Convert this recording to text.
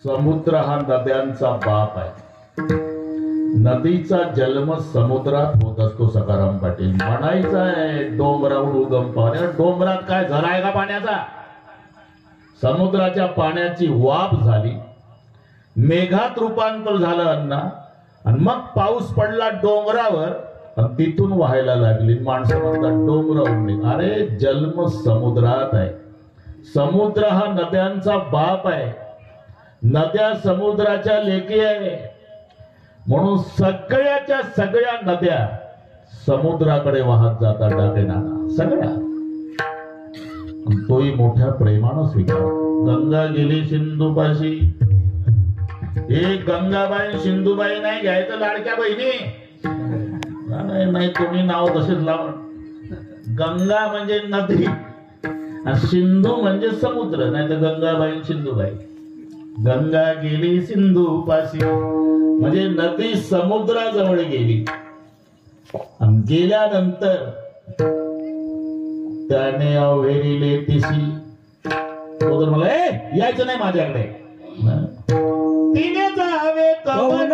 समुद्र हा नद्यांचा बाप आहे. नदीचा जन्म समुद्रात होत असतो. सकाराम पाटील म्हणायचं आहे डोंगरावर उगम पाणी. डोंगरात काय झराय का पाण्याचा? समुद्राच्या पाण्याची वाफ झाली, मेघात रूपांतर झालं अण्णा, आणि मग पाऊस पडला डोंगरावर आणि तिथून व्हायला लागली. माणसं म्हणतात डोंगरावरून. अरे जन्म समुद्रात आहे. समुद्र हा नद्यांचा बाप आहे. नद्या समुद्राच्या लेकी आहे. म्हणून सगळ्याच्या सगळ्या नद्या समुद्राकडे वाहत जातात. डाकेनाना सगळ्या. तोही मोठ्या प्रेमानं स्वीकार. गंगा गेली सिंधुपाशी. हे गंगाबाई सिंधुबाई नाही घ्यायचं लाडक्या बहिणी. नाही तुम्ही नाव तसेच लावा. गंगा म्हणजे नदी आणि सिंधू म्हणजे समुद्र. नाही तर गंगाबाई सिंधुबाई. गंगा गेली सिंधुपाशी म्हणजे नदी समुद्राजवळ गेली. आणि गेल्यानंतर त्याने अवहेरिले तिशी. तो तर मला यायचं नाही माझ्याकडे. तिने जावे कवन